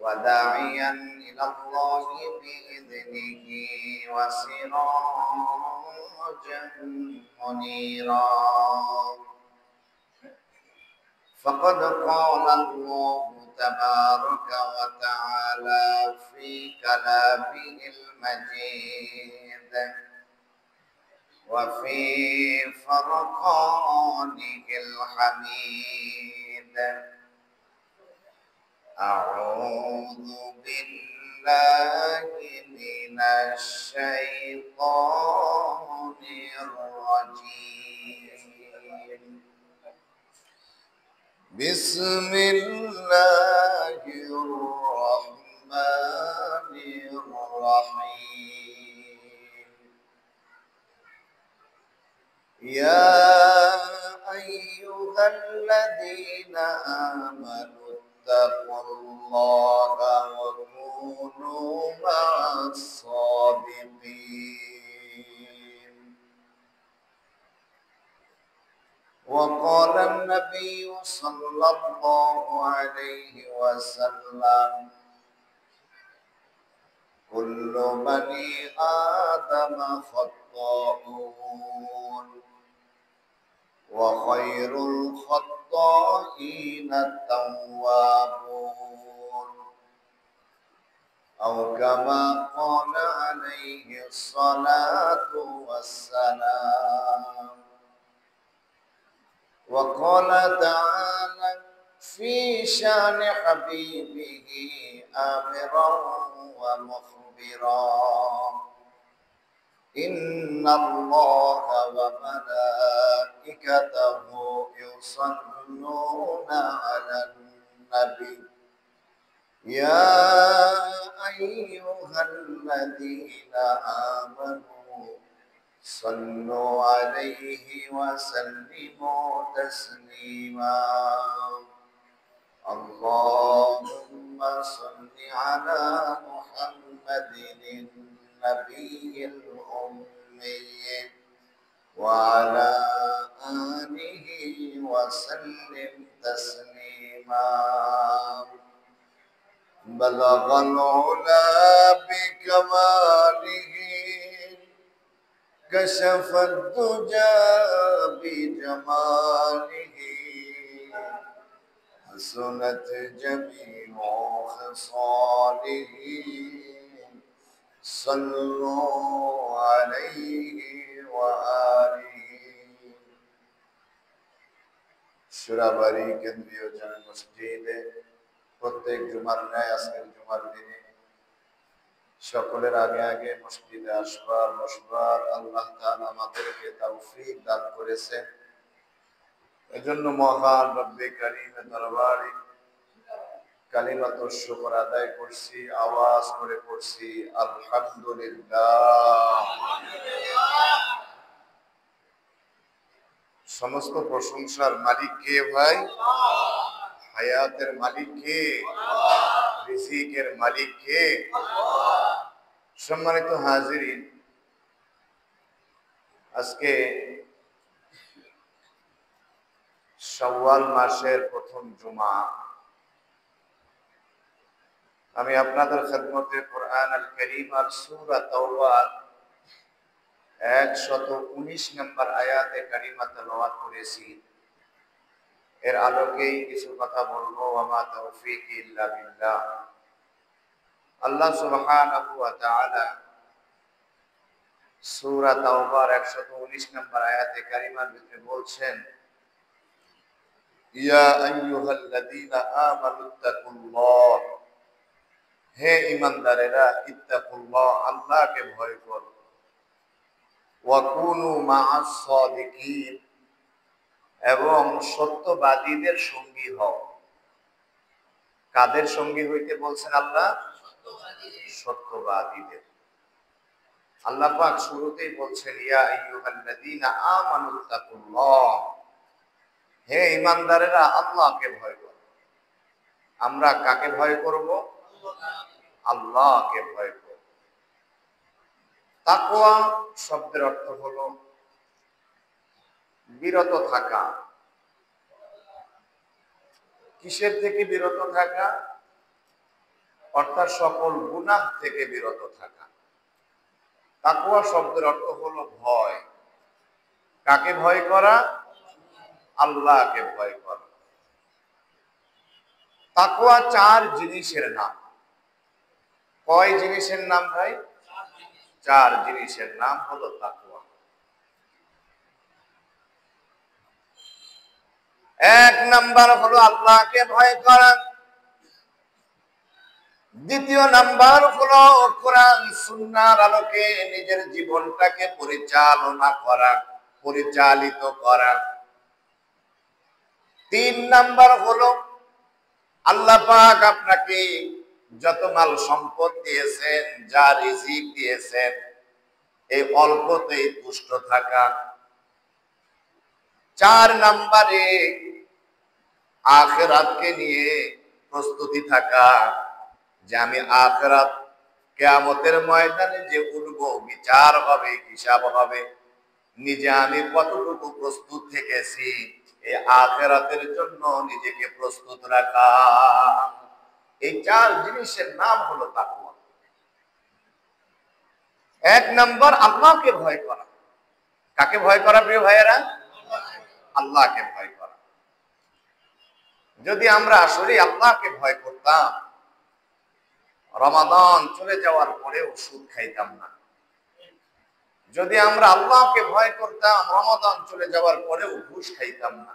وداعيا إلى الله بإذنه وسراجا منيرا فقد قال الله تبارك وتعالى في كلامه المجيد وفي فرقانه الحميد أعوذ بالله من الشيطان الرجيم بسم الله الرحمن الرحيم يا أيها الذين آمنوا اتقوا الله وكونوا مع الصادقين وقال النبي صلى الله عليه وسلم كل بني آدم خطاؤون وخير الخطائين التوابون أو كما قال عليه الصلاة والسلام وقال تعالى في شان حبيبه آمرا ومخبرا إن الله وملائكته يصلون على النبي يا أيها الذين آمنوا صلوا عليه وسلموا تسليما اللهم صل على محمد النبي الأمي وعلى آله وسلم تسليما بلغ العلا بكماله كشف الدجى بجماله حسنت جميع خصاله صلوا عليه وآله সুরাবাড়ি কেন্দ্রীয় জামে মসজিদে প্রত্যেক জুমার ন্যায় আজকের জুমার দিনে সকলের আগে আগে মসজিদে আসবার বসবার আল্লাহ তাআলা আমাদেরকে তৌফিক দান করেছেন। এজন্য মহান রব্বে কারীমের দরবারে কালিমাতুশ শুকর আদায় করছি, আওয়াজ করে পড়ছি আলহামদুলিল্লাহ। সমস্ত প্রশংসার মালিক কে ভাই? হায়াতের মালিক কে? রিজিকের মালিক কে? সম্মানিত হাজিরিন, আজকে শাওয়াল মাসের প্রথম জুমা। আমি আপনাদের খেদমতে কোরআন আল কারীম আর সূরা তাওবার 119 নম্বর আয়াতে কারিমা তেলাওয়াত করেছি। এর আলোকেই কিছু কথা বলবো। ওয়া তাওফীকি ইল্লা বিল্লাহ। আল্লাহ সুবহানাহু ওয়া তাআলা সূরা তাওবার 119 নম্বর আয়াতে কারিমার ভিতরে বলছেন, ইয়া আইয়ুহাল্লাযীনা আমানুত্তাকুল্লাহ, হে ঈমানদারেরা, ইত্তাকুল্লাহ, আল্লাহকে ভয় করো, ওয়া কুনু মা'আস সাদিকিন, এবং সত্যবাদীদের সঙ্গী হও। কাদের সঙ্গী হইতে বলছেন আল্লাহ? সত্যবাদীদের। আল্লাহ পাক শুরুতেই বলছেন, ইয়া আইয়ুহাল্লাযীনা আমানুত্তাকুল্লাহ, হে ঈমানদারেরা, আল্লাহকে ভয় করো। আমরা কাকে ভয় করব? আল্লাহকে ভয় করব। তাকওয়া শব্দের অর্থ হলো বিরত থাকা। কিসের থেকে বিরত থাকা? অর্থাৎ সকল গুনাহ থেকে বিরত থাকা। তাকওয়া শব্দের অর্থ হলো ভয়। কাকে ভয় করা? আল্লাহকে ভয় করা। তাকওয়া 4 জিনিসের নাম। কয় জিনিসের নাম ভাই? 4 জিনিসের নাম হলো তাকওয়া। 1 নাম্বার হলো আল্লাহকে ভয় করা। দ্বিতীয় নাম্বার হলো কোরআন সুন্নাহর আলোকে নিজের জীবনটাকে পরিচালনা করা, পরিচালিত করা। 3 নাম্বার হলো আল্লাহ পাক আপনাকে যত মাল সম্পদ দিয়েছেন, যা রিজিক দিয়েছেন, এই অল্পতেই তুষ্ট থাকা। 4 নাম্বারে আখিরাতকে নিয়ে প্রস্তুতি থাকা, যে আমি আখিরাত কিয়ামতের ময়দানে যে উঠব, বিচার হবে, হিসাব হবে, নিজে আমি কতটুকু প্রস্তুত থেকেছি, এই আখিরাতের জন্য নিজেকে প্রস্তুত রাখা। এই 4 জিনিসের নাম হলো তাকওয়া। 1 নাম্বার আল্লাহকে ভয় করা। কাকে ভয় করা প্রিয় ভাইয়েরা? আল্লাহকে ভয় করা। যদি আমরা আসলে আল্লাহকে ভয় করতাম, রমাদান চলে যাওয়ার পরেও সুদ খাইতাম না। যদি আমরা আল্লাহকে ভয় করতাম, রমাদান চলে যাওয়ার পরেও ঘুষ খাইতাম না।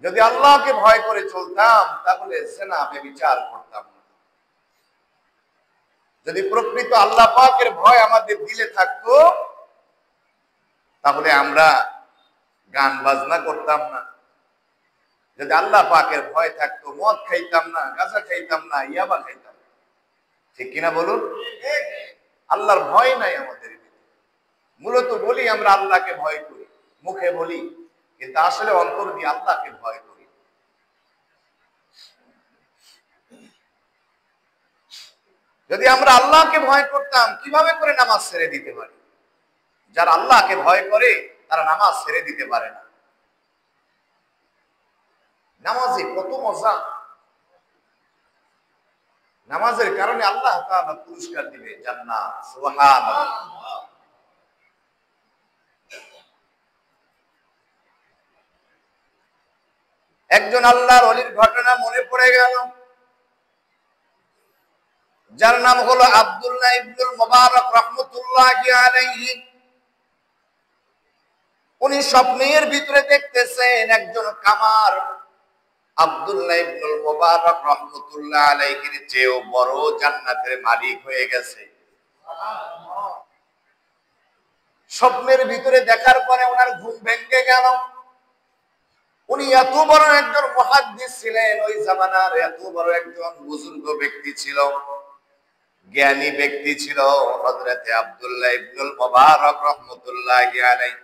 যদি আল্লাহকে ভয় করে চলতাম, তাহলে জিনা ব্যভিচার করতাম না। যদি প্রকৃত আল্লাহ পাকের ভয় আমাদের দিলে থাকতো, তাহলে আমরা গান বাজনা করতাম না। যদি আল্লাহ পাকের ভয় থাকতো, মদ খাইতাম না, গাঁজা খাইতাম না, ইয়াবা খাইতাম না। ঠিক কিনা বলুন? আল্লাহর ভয় নাই আমাদের। মূলত বলি আমরা আল্লাহকে ভয় করি, মুখে বলি, কিন্তু আসলে অন্তর দিয়ে আল্লাহকে ভয় করি। যদি আমরা আল্লাহকে ভয় করতাম, কিভাবে করে নামাজ ছেড়ে দিতে পারি? যারা আল্লাহকে ভয় করে তারা নামাজ ছেড়ে দিতে পারে না। নামাজে কত মজা! নামাজের কারণে আল্লাহ তাআলা পুরস্কার দিবে, জান্নাত। সুবহানাল্লাহ। একজন আল্লাহর ওলির ঘটনা মনে পড়ে গেল, যার নাম হলো আব্দুল্লাহ ইবনুল মুবারক রাহমাতুল্লাহি আলাইহি। উনি স্বপ্নের ভিতরে দেখতেছেন একজন কামার আব্দুল্লাহ ইবনুল মুবারক রাহমাতুল্লাহি আলাইহির চেয়েও বড় জান্নাতের মালিক হয়ে গেছে। স্বপ্নের ভিতরে দেখার পরে ওনার ঘুম ভেঙে গেল। উনি এত বড় একজন মুহাদ্দিস ছিলেন, ওই জামানার এত বড় একজন বুজুর্গ ব্যক্তি ছিল, জ্ঞানী ব্যক্তি ছিল হযরতে আব্দুল্লাহ ইবনুল মুবারক রাহমাতুল্লাহি আলাইহি।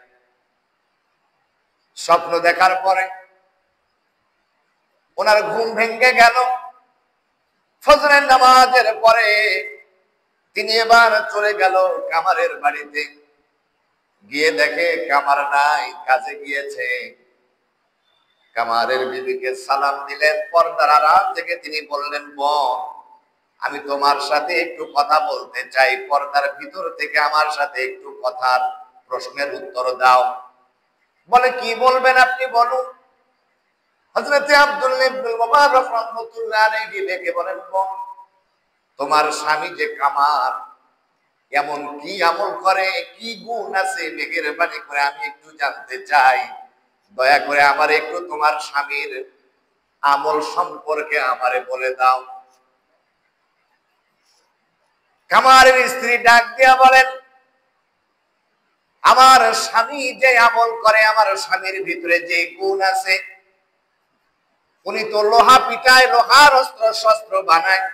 স্বপ্ন দেখার পরে ওনার ঘুম ভেঙে গেল। ফজরের নামাজের পরে তিনি এবার চলে গেল কামারের বাড়িতে। গিয়ে দেখে কামার নাই, কাজে গিয়েছে। কামারের বিবিকে সালাম দিলেন। পর্দার আড়াল থেকে তিনি বললেন, বোন, আমি তোমার সাথে একটু কথা বলতে চাই। পর্দার ভিতর থেকে আমার সাথে একটু কথার প্রশ্নের উত্তর দাও। বলে, কি বলবেন আপনি বলুন। হযরতে আব্দুল্লাহ ইবনুল মুবারক রাহমাতুল্লাহি আলাইহি ডেকে বলেন, বোন, তোমার স্বামী যে কামার, এমন কি আমল করে, কি গুণ আছে, মেহেরবানি করে আমি একটু জানতে চাই। দয়া করে আমার একটু তোমার স্বামীর আমল সম্পর্কে আমারে বলে দাও। কামারের স্ত্রী ডাক দিয়া বলেন, আমার স্বামী যে আমল করে, আমার স্বামীর ভিতরে যে গুণ আছে, উনি তো লোহা পিটায়, লোহার অস্ত্র শস্ত্র বানায়।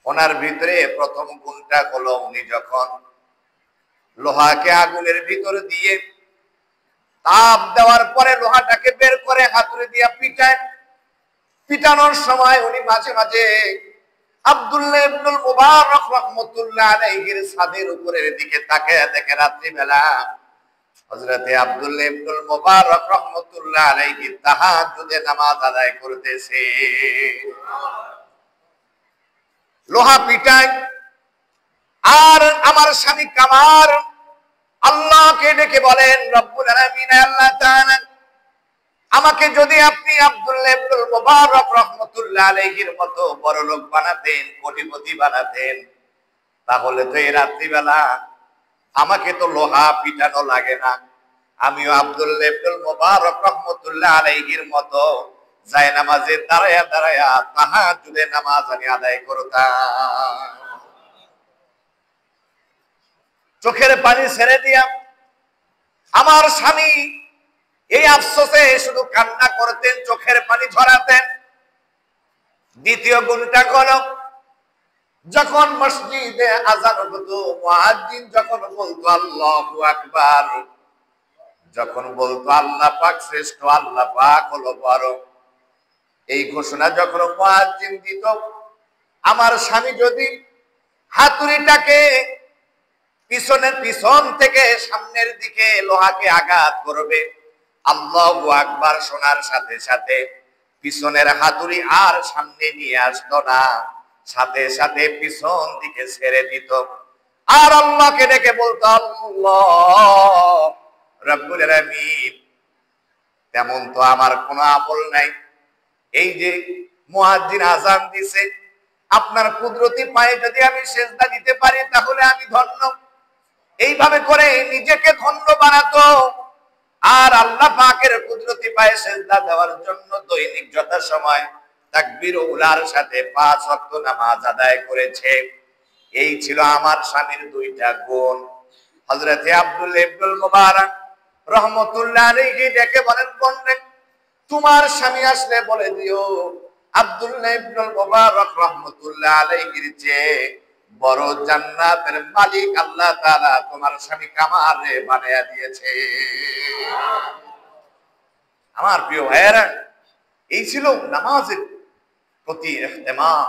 ওনার ভিতরে প্রথম গুণটা হলো, উনি যখন লোহাকে আগুনের ভিতরে দিয়ে তাপ দেওয়ার পরে লোহাটাকে বের করে হাতুড়ি দিয়ে পিটায়। পিটানোর সময় উনি মাঝে মাঝে আব্দুল্লাহ ইবনুল মুবারক রাহমাতুল্লাহি আলাইহির ছাদের উপরের দিকে তাকিয়ে দেখে রাত্রিবেলা হযরতে আব্দুল্লাহ ইবনুল মুবারক রাহমাতুল্লাহ আলাইহি তাহাজ্জুদে নামাজ আদায় করতেছে। লোহা পিটায় আর আমার স্বামী কামার আল্লাহকে ডেকে বলেন, রব্বুল আলামিন, আল্লাহ তাআলা, আমাকে যদি আপনি আব্দুল্লাহ ইবনুল মুবারক রাহমাতুল্লাহ আলাইহির মতো বড় লোক বানাতেন, কোটিপতি বানাতেন, তাহলে তো এই রাত্রিবেলা আমাকে তো লোহা পিটানো লাগে না, আমিও আব্দুল্লাহ ইবনুল মুবারক রাহমাতুল্লাহ আলাইহির মতো জায়নামাজে দাঁড়ায়া দাঁড়ায়া তাহাজ্জুদে নামাজ আমি আদায় করতাম। চোখের পানি ছেড়ে দিয়া আমার স্বামী এই আফসোসে শুধু কান্না করতেন, চোখের পানি ঝরাতেন। দ্বিতীয় গুণটা হলো, যখন মসজিদে আযান হতো, মুয়াজ্জিন যখন বলতো আল্লাহু আকবার, যখন বলতো আল্লাহ পাক শ্রেষ্ঠ, আল্লাহ পাক হলো বড়, এই ঘোষণা যখন মুয়াজ্জিন দিত, আমার স্বামী যদি হাতুড়িটাকে পিছন থেকে সামনের দিকে লোহাকে আঘাত করবে, আল্লাহু আকবার শোনার সাথে সাথে পিছনের হাতুড়ি আর সামনে নিয়ে আসতো না, সাথে সাথে পিছন দিকে ছেড়ে দিত আর আল্লাহকে ডেকে বলতো, আল্লাহ রব্বুল আলামিন, তেমন তো আমার কোনো আমল নাই, এই যে মুয়াজ্জিন আযান দিছে, আপনার কুদরতি পায়ে যদি আমি সেজদা দিতে পারি তাহলে আমি ধন্য। এইভাবে করে নিজেকে ধন্য বানাতো আর আল্লাহ পাকের কুদরতি পায়ে সেজদা দেওয়ার জন্য দৈনিক যথাসময় তাকবীর ও উলার সাথে 5 ওয়াক্ত নামাজ আদায় করেছে। এই ছিল আমার স্বামীর দুইটা গুণ। হযরতে আব্দুল্লাহ ইবনুল মুবারক রাহমাতুল্লাহ আলাইহি ডেকে বলেন, বললেন, তোমার স্বামী আসলে বলে দিও আব্দুল্লাহ ইবনুল মুবারক রাহমাতুল্লাহ আলাইহির চেয়ে বড় জান্নাতের মালিক আল্লাহ তাআলা তোমার স্বামী কামারে বানায়া দিয়েছে। আমার প্রিয় ভাইয়েরা, এই ছিল নামাজের প্রতি ইহতিমাম,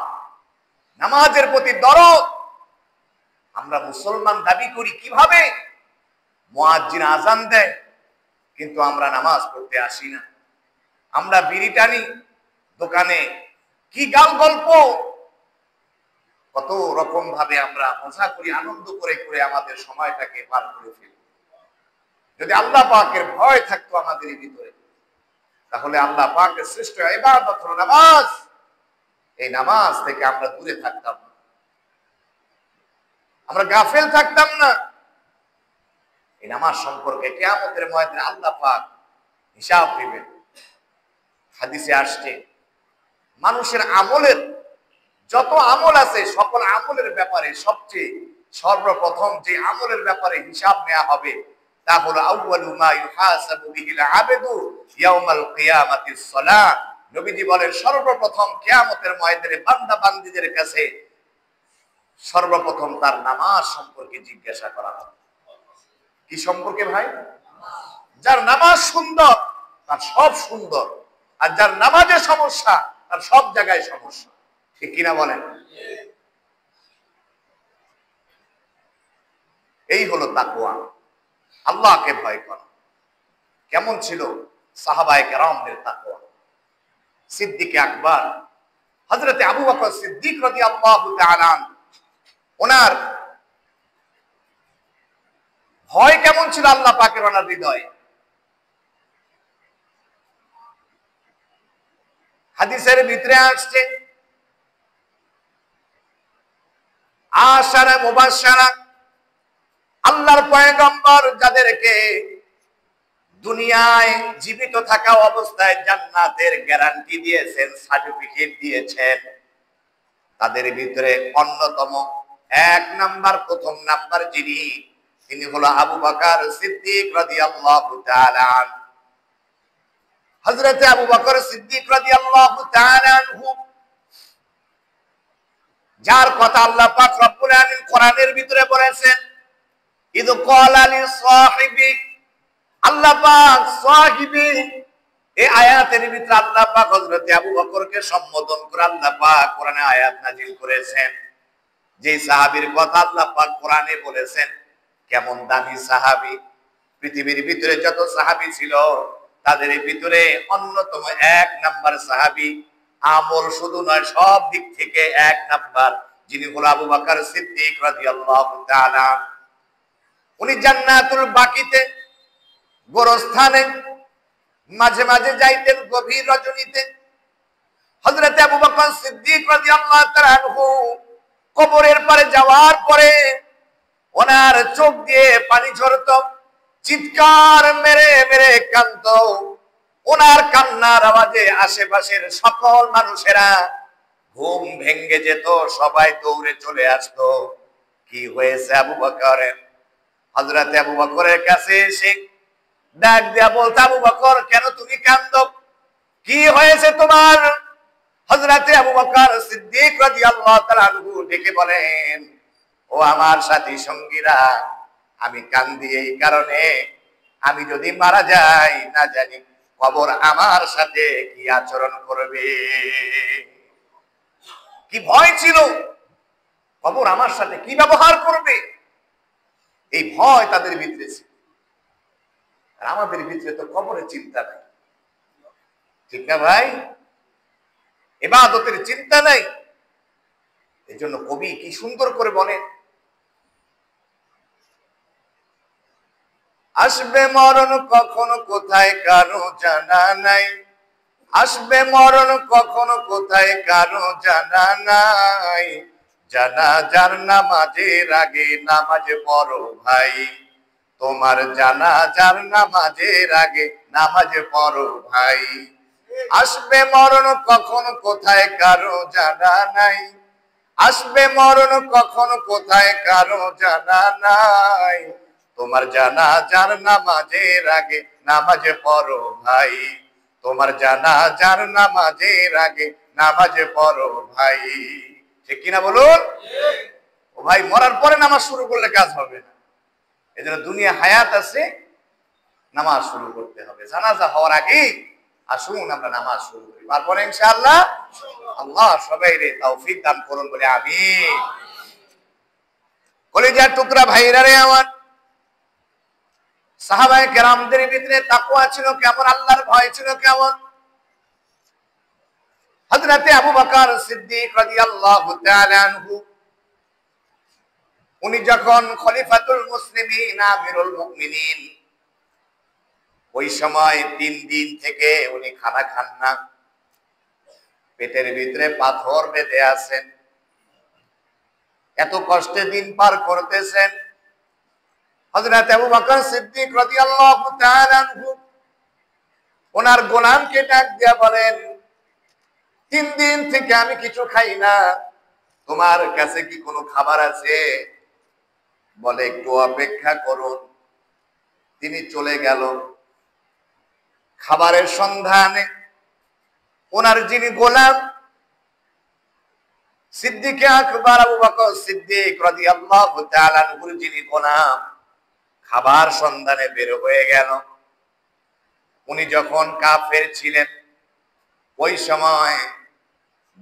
নামাজের প্রতি দরদ। আমরা মুসলমান দাবি করি কিভাবে? মুয়াজ্জিন আযান দেয় কিন্তু আমরা নামাজ পড়তে আসি না, আমরা বিড়ি টানি দোকানে, কি গাল গল্প, কত রকম ভাবে আমরা মজা করি, আনন্দ করে করে আমাদের সময়টাকে পার করে ফেলি। যদি আল্লাহ পাকের ভয় থাকতো আমাদের ভিতরে, তাহলে আল্লাহ পাকের শ্রেষ্ঠ ইবাদত হলো নামাজ, এই নামাজ থেকে আমরা দূরে থাকতাম না, আমরা গাফেল থাকতাম না। এই নামাজ সম্পর্কে কিয়ামতের ময়দানে আল্লাহ পাক হিসাব নেবেন। হাদিসে আসছে, মানুষের আমলের যত আমল আছে সকল আমলের ব্যাপারে সবচেয়ে সর্বপ্রথম যে আমলের ব্যাপারে হিসাব নেওয়া হবে তা হলো আউয়ালু মা ইউহাসাবু বিহিল আবদু ইয়াউমাল কিয়ামাতিস সালাহ। নবীজি বলেন, সর্বপ্রথম কিয়ামতের ময়দানে বান্দা বান্দীদের কাছে সর্বপ্রথম তার নামাজ সম্পর্কে জিজ্ঞাসা করা হবে। কি সম্পর্কে ভাই? যার নামাজ সুন্দর তার সব সুন্দর, আর যার নামাজে সমস্যা তার সব জায়গায় সমস্যা। ঠিক কিনা বলেন? এই হলো তাকওয়া, আল্লাহকে ভয় করা। কেমন ছিল সাহাবায়ে কেরামদের তাকওয়া? সিদ্দিক আকবর হযরতে আবু বকর সিদ্দিক রাদিয়াল্লাহু তাআলা আনহু, ওনার ভয় কেমন ছিল আল্লাহ পাকের ওনার হৃদয়ে? হাদিসের ভিতরে আসছে, আশারা মুবাশশারা, আল্লাহর পয়গম্বর যাদেরকে দুনিয়ায় জীবিত থাকা অবস্থায় জান্নাতের গ্যারান্টি দিয়েছেন, সার্টিফিকেট দিয়েছেন, তাদের ভিতরে অন্যতম প্রথম নাম্বার যিনি, তিনি হলো আবু বকর সিদ্দিক রাদিয়াল্লাহু তাআলা আনহু। হযরতে আবু বকর সিদ্দিক রাদিয়াল্লাহু তাআলা আনহু, যার কথা আল্লাহ পাক রব্বুল আলামিন কোরআনের ভিতরে বলেছেন, ইদ ক্বালা লি সাহিবি, আল্লাহ পাক সাহিবি, এই আয়াতের ভিতরে আল্লাহ পাক হযরতে আবু বকরকে সম্বোধন করে আল্লাহ পাক কোরআনে আয়াত নাযিল করেছেন। যে সাহাবীর কথা আল্লাহ পাক কোরআনে বলেছেন, কেমন দামি সাহাবী, পৃথিবীর ভিতরে যত সাহাবী ছিল তাদের ভিতরে অন্যতম 1 নাম্বার সাহাবী, আমল শুধু নয় সব দিক থেকে 1 নাম্বার, যিনি হলো আবু বকর সিদ্দিক রাদিয়াল্লাহু তাআলা। উনি জান্নাতুল বাকিতে গোরস্থানে মাঝে মাঝে যাইতেন গভীর রজনীতে। হযরত আবু বকর সিদ্দিক রাদিয়াল্লাহু তাআলা আনহু কবরের পারে যাওয়ার পরে ওনার চোখ দিয়ে পানি ঝরত, চিৎকার মেরে মেরে কাঁদত। ওনার কান্নার আওয়াজে আশেপাশের সকল মানুষেরা ঘুম ভেঙে যেত, সবাই দৌড়ে চলে আসতো। কি হয়েছে আবু বকরের? হযরত আবু বকরের কাছে এসে ডাক দেয়া বলতো, আবু বকর কেন তুমি কাঁদো? কি হয়েছে তোমার? হযরত আবু বকর সিদ্দিক রাদিয়াল্লাহু তাআলা আনহু ডেকে বলেন, ও আমার সাথী সঙ্গীরা, আমি কান্দি এই কারণে, আমি যদি মারা যাই না জানি কবর আমার সাথে কি আচরণ করবে। কি ভয় ছিল, কবর আমার সাথে কি ব্যবহার করবে, এই ভয় তাদের ভিতরে ছিল। আর আমাদের ভিতরে তো কবরের চিন্তা নাই, ঠিক না ভাই? ইবাদতের চিন্তা নাই। এই জন্য কবি কি সুন্দর করে বলেন, আসবে মরণ কখনো কোথায় কারো জানা নাই, আসবে মরণ কখনো কোথায় কারো জানা নাই, জানাজার নামাজের আগে নামাজ পড়ো ভাই, তোমার জানাজার নামাজের আগে নামাজ পড়ো ভাই। আসবে মরণ কখনো কোথায় কারো জানা নাই, আসবে মরণ কখনো কোথায় কারো জানা নাই, তোমার জানাজার নামাজের আগে নামাজ পড়ো ভাই, তোমার জানাজার নামাজের আগে নামাজ পড়ো ভাই। ঠিক কিনা বলুন? ও ভাই, মরার পরে নামাজ শুরু করলে কাজ হবে না। এজন্য দুনিয়া হায়াত আছে, নামাজ শুরু করতে হবে। জানাজা হওয়ার আগে আসুন আমরা নামাজ শুরু করি, তারপরে ইনশাআল্লাহ আল্লাহ সবাইরে তৌফিক দান করুন বলে আমিন। কলিজার টুকরা ভাইরা রে আমার, সাহাবায়ে কেরামদের ভিতরে তাকওয়া ছিল কেমন, আল্লাহর ভয় ছিল কেমন। হযরত আবু বকর সিদ্দিক রাদিয়াল্লাহু তাআলা আনহু উনি যখন খলিফাতুল মুসলিমিন, আমিরুল মুমিনিন, ওই সময় 3 দিন থেকে উনি খানা খান না, পেটের ভিতরে পাথর বেঁধে আছেন, এত কষ্টে দিন পার করতেছেন। হযরত আবু বকর সিদ্দিক রাদিয়াল্লাহু তাআলা আনহু ওনার গোলামকে ডাক দিয়া বলেন, 3 দিন থেকে আমি কিছু খাই না, তোমার কাছে কি কোনো খাবার আছে? বলে একটু অপেক্ষা করুন। তিনি চলে গেল খাবারের সন্ধানে। ওনার যিনি গোলাম সিদ্দিক আকবর আবু বকর সিদ্দিক রাদিয়াল্লাহু তাআলা আনহুর যিনি গোলাম, খাবার সন্ধানে বের হয়ে গেল। উনি যখন কাফের ছিলেন, ওই সময়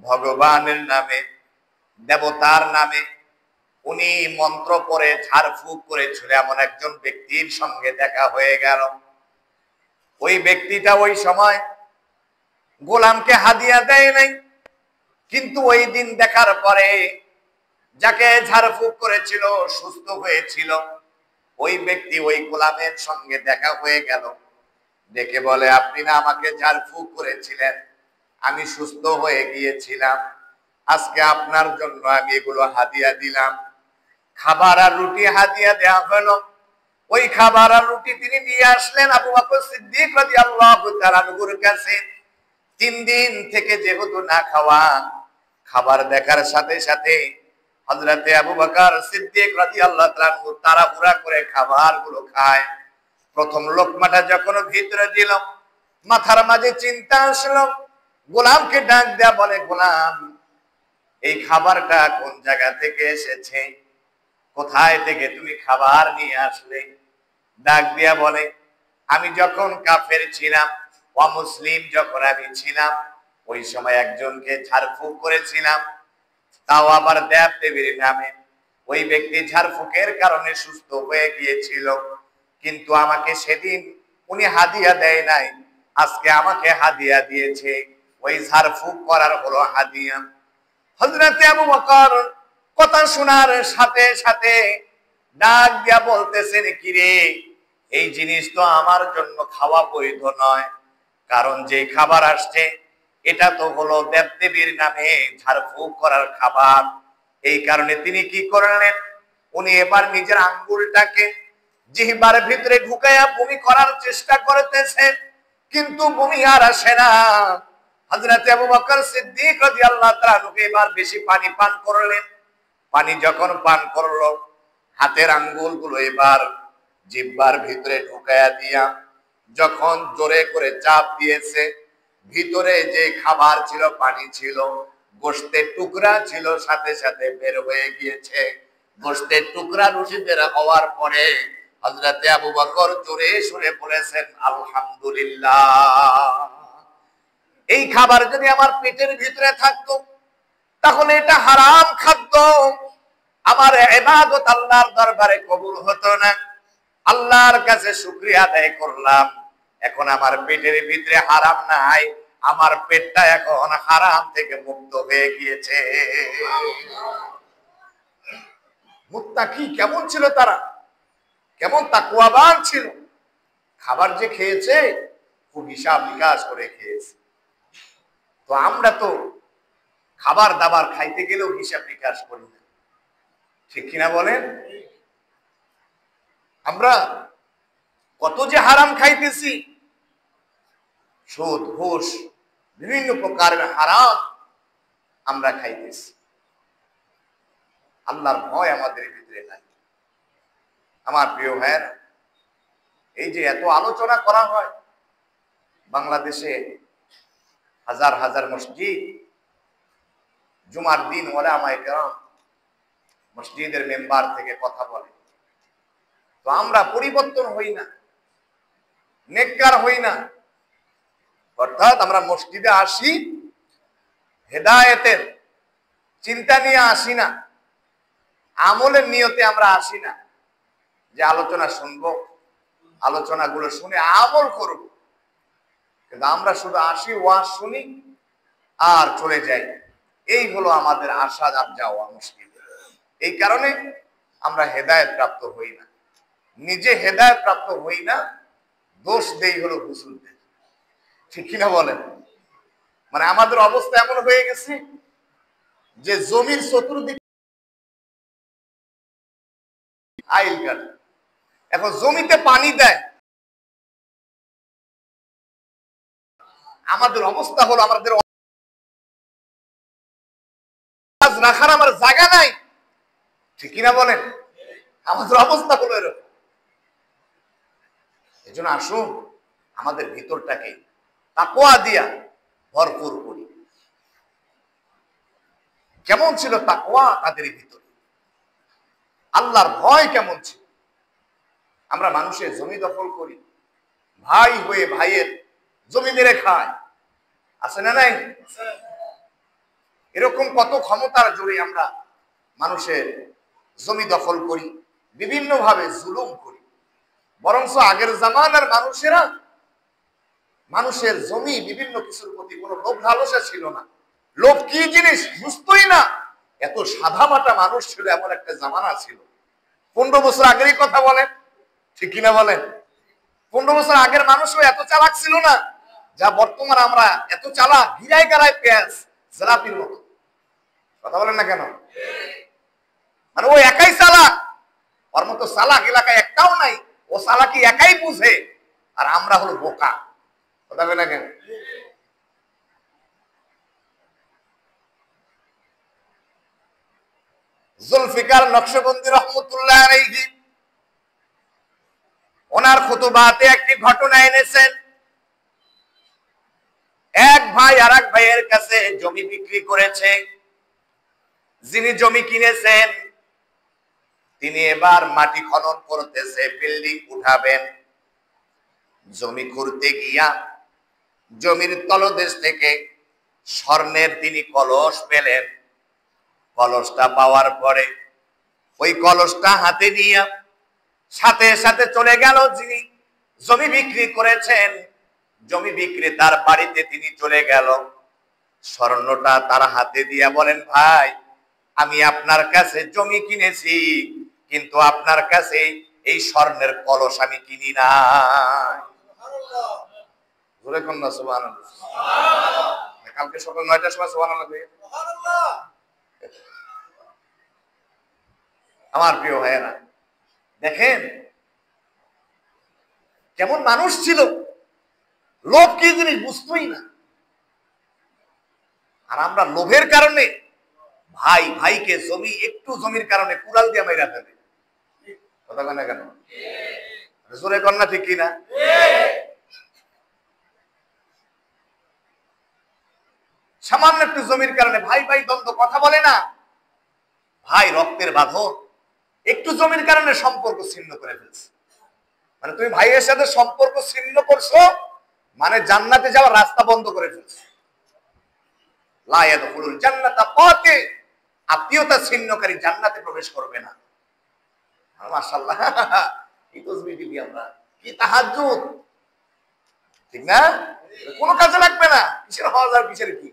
ভগবানের নামে, দেবতার নামে উনি মন্ত্র পড়ে ঝাড়ফুঁক করেছিল, এমন একজন ব্যক্তির সঙ্গে দেখা হয়ে গেল। ওই ব্যক্তিটা ওই সময় গোলামকে হাদিয়া দেয় নাই, কিন্তু ওই দিন দেখার পরে যাকে ঝাড়ফুঁক করেছিল সুস্থ হয়েছিল, ওই ব্যক্তি ওই গোলামের সঙ্গে দেখা হয়ে গেল। দেখে বলে, আপনি না আমাকে ঝাড়ফুঁক করেছিলেন, আমি সুস্থ হয়ে গিয়েছিলাম, আজকে আপনার জন্য আমি এগুলো হাদিয়া দিলাম। খাবার আর রুটি হাদিয়া দেওয়া হলো। ওই খাবার আর রুটি তিনি নিয়ে আসলেন আবু বকর সিদ্দিক রাদিয়াল্লাহু তাআলা আনহুর কাছে। 3 দিন থেকে যেহেতু না খাওয়া, খাবার দেখার সাথে সাথে হযরত আবু বকর সিদ্দিক রাদিয়াল্লাহু তাআলা আনহু তাড়াহুড়া করে খাবারগুলো খায়। প্রথম লোকমাটা যখন ভিতরে দিল, মাথার মাঝে চিন্তা আসলো। গোলামকে ডাক দেয়া বলে, গোলাম, এই খাবারটা কোন জায়গা থেকে এসেছে? কোথায় থেকে তুমি খাবার নিয়ে আসলে? ডাক দিয়া বলে, আমি যখন কাফের ছিলাম, অমুসলিম যখন আমি ছিলাম, ওই সময় একজনকে ঝাড়ফুঁক করেছিলাম, তাও আবার দেব দেবীর নামে। ওই ব্যক্তি ঝাড়ফুঁকের কারণে সুস্থ হয়ে গিয়েছিল। কিন্তু আমাকে সেদিন উনি হাদিয়া দেয় নাই, আজকে আমাকে হাদিয়া দিয়েছে। ওই ঝাড়ফুঁক করার হলো হাদিয়া। হযরত আবু বকর কথা শোনার সাথে সাথে ডাক দিয়া বলতেছেন, কি রে, এই জিনিস তো আমার জন্য খাওয়া বৈধ নয়, কারণ যে খাবার আসছে এটা তো হলো দেবদেবীর নামে ঝাড়ফুঁক করার খাবার। এই কারণে তিনি কি করলেন, উনি এবার নিজের আঙ্গুলটাকে জিহ্বার ভিতরে ঢুকাইয়া বমি করার চেষ্টা করতেছেন, কিন্তু বমি আর আসে না। হযরত আবু বকর সিদ্দিক রাদিয়াল্লাহু তাআলা এবার বেশি পানি পান করলেন। পানি যখন পান করলো, হাতের আঙ্গুলগুলো এবার জিহ্বার ভিতরে ঢুকাইয়া দিয়া যখন জোরে করে চাপ দিয়েছে, ভিতরে যে খাবার ছিল, পানি ছিল, গোশতের টুকরা ছিল, সাথে সাথে বের হয়ে গিয়েছে। গোশতের টুকরা রুটি বের হওয়ার পরে হযরত আবু বকর জোরে সুরে বলেছেন, আলহামদুলিল্লাহ। এই খাবার যদি আমার পেটের ভিতরে থাকতো তাহলে এটা হারাম খাদ্য, আমার ইবাদত আল্লাহর দরবারে কবুল হতো না। আল্লাহর কাছে শুকরিয়া আদায় করলাম, এখন আমার পেটের ভিতরে হারাম নাই, আমার পেটটা এখন হারাম থেকে মুক্ত হয়ে গিয়েছে। মুত্তাকি কেমন ছিল তারা, কেমন তাকওয়াবান ছিল। খাবার যে খেয়েছে খুব হিসাব নিকাশ করে খেয়েছে। তো আমরা তো খাবার দাবার খাইতে গেলেও হিসাব নিকাশ করি না, ঠিক কিনা বলেন? আমরা কত যে হারাম খাইতেছি, সুদ ঘুষ বিভিন্ন প্রকারের হারাম আমরা খাইতেছি। আল্লাহর ভয় আমাদের ভিতরে নাই। আমার প্রিয় ভাইয়েরা, এই যে এত আলোচনা করা হয়, বাংলাদেশে হাজার হাজার মসজিদ, জুমার দিন ওলামায়ে কেরাম মসজিদের মেম্বার থেকে কথা বলে, তো আমরা পরিবর্তন হই না, নেককার হই না। অর্থাৎ আমরা মসজিদে আসি হেদায়েতের চিন্তা নিয়ে আসি না, আমলের নিয়তে আমরা আসি না যে আলোচনা শুনবো, আলোচনাগুলো শুনে আমল করব। কিন্তু আমরা শুধু আসি, ওয়াজ শুনি আর চলে যাই। এই হলো আমাদের আসা আর যাওয়া মসজিদে। এই কারণে আমরা হেদায়েত প্রাপ্ত হই না, নিজে হেদায়েত প্রাপ্ত হই না, দোষ দেই হলো হুজুরদের, ঠিক কিনা বলেন? মানে আমাদের অবস্থা এমন হয়ে গেছে যে জমির চতুর্দিকে আইল কাটে, এখন জমিতে পানি দেয়। আমাদের অবস্থা হলো আমাদের রাখার আমার জায়গা নাই, ঠিক কিনা বলেন? আমাদের অবস্থা হলো এরকম। এই জন্য আসুন আমাদের ভিতরটাকে তাকওয়া দিয়া ভরপুর করি। কেমন ছিল তাকওয়া তাদের ভিতরে, আল্লাহর ভয় কেমন ছিল? আমরা মানুষের জমি দখল করি, ভাই হয়ে ভাইয়ের জমি মেরে খায়, আছে না নাই? এরকম কত ক্ষমতার জোরে আমরা মানুষের জমি দখল করি, বিভিন্ন ভাবে জুলুম করি। বরঞ্চ আগের জামানার মানুষেরা মানুষের জমি বিভিন্ন কিছুর প্রতি কোনো লোভ লালসা ছিল না। লোভ কি জিনিস বুঝতোই না। এত সাদামাটা মানুষ ছিল, এমন একটা জামানা ছিল। 15 বছর আগেরই কথা বলেন, ঠিক কিনা বলেন? 15 বছর আগের মানুষও এত চালাক ছিল না যা বর্তমান আমরা এত চালাক, গিরায় গারায় পেঁয়াজ জেলাপির মতো। কথা বলেন না কেন? মানে ও একাই চালাক, ওর মতো চালাক এলাকায় একটাও নাই। ও চালাকি একাই বুঝে, আর আমরা হলো বোকা। কথা বলেন না কেন? জুলফিকার নকশবন্দি রহমতুল্লাহ আলাইহি ওনার খুতবাতে একটি ঘটনা এনেছেন। এক ভাই আর এক ভাইয়ের কাছে জমি বিক্রি করেছে। যিনি জমি কিনেছেন তিনি এবার মাটি খনন করতেছে, বিল্ডিং উঠাবেন। জমি খুঁড়তে গিয়া জমির তলদেশ থেকে স্বর্ণের তিনি কলস পেলেন। কলসটা পাওয়ার পরে ওই কলসটা হাতে নিয়ে সাথে সাথে চলে গেল যিনি জমি বিক্রি করেছেন, জমি বিক্রেতার বাড়িতে তিনি চলে গেল, স্বর্ণটা তার হাতে দিয়ে বলেন, ভাই আমি আপনার কাছে জমি কিনেছি, কিন্তু আপনার কাছে এই স্বর্ণের কলস আমি কিনি না। জোরে কন্যা সুবহানাল্লাহ। কালকে সকাল 9টার সময় সুবহানাল্লাহ। আমার প্রিয় ভাইয়েরা, দেখেন কেমন মানুষ ছিল, লোভ কি জিনিস বুঝতোই না। আর আমরা লোভের কারণে ভাই ভাইকে জমি, একটু জমির কারণে কুড়াল দিয়ে মাইরা ফেলে। কথা কয় না কেন? জোরে কন্যা ঠিক কিনা? সামান্য একটু জমির কারণে ভাই ভাই দ্বন্দ্ব, কথা বলে না, ভাই রক্তের বাঁধন, একটু জমির কারণে সম্পর্ক ছিন্ন করে ফেলছে। মানে তুমি ভাইয়ের সাথে সম্পর্ক ছিন্ন করছো, মানে জান্নাতে যাওয়ার রাস্তা বন্ধ করে ফেলছো। লা ইয়াদখুলুল জান্নাতা কাতি, আত্মীয়তা ছিন্নকারী জান্নাতে প্রবেশ করবে না। মাশাআল্লাহ, কি তাসবিহ দিবি আমরা, কি তাহাজ্জুদ, ঠিক না? কোনো কাজে লাগবে না, কিসের হজ আর কিসের কি।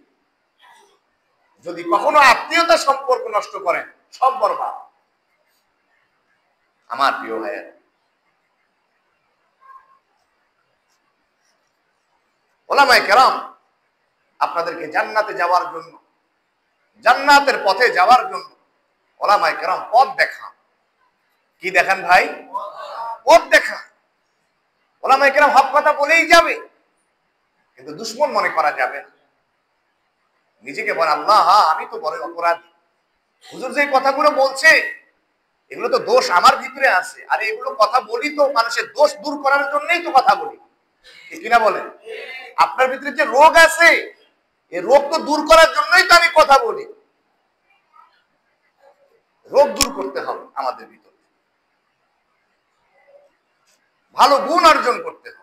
যদি কখনো আত্মীয়তা সম্পর্ক নষ্ট করেন, সব বরবাদ। আমার প্রিয় ভাইয়েরা, ওলামায়ে কেরাম আপনাদেরকে জান্নাতে যাওয়ার জন্য, জান্নাতের পথে যাওয়ার জন্য ওলামায়ে কেরাম পথ দেখান। কি দেখান ভাই? পথ দেখান। ওলামায়ে কেরাম হক কথা বলেই যাবে, কিন্তু দুশ্মন মনে করা যাবে না। নিজেকে বলে, আল্লাহ আমি তো বড় অপরাধী, হুজুর যে কথাগুলো বলছে এগুলো তো দোষ আমার ভিতরে আছে, আর এগুলো কথা বলি তো মানুষের দোষ দূর করার জন্যই তো কথা বলি, ঠিক কিনা বলেন? আপনার ভিতরে যে রোগ আছে, এই রোগ তো দূর করার জন্যই তো আমি কথা বলি। রোগ দূর করতে হবে আমাদের ভিতরে, ভালো গুণ অর্জন করতে হবে।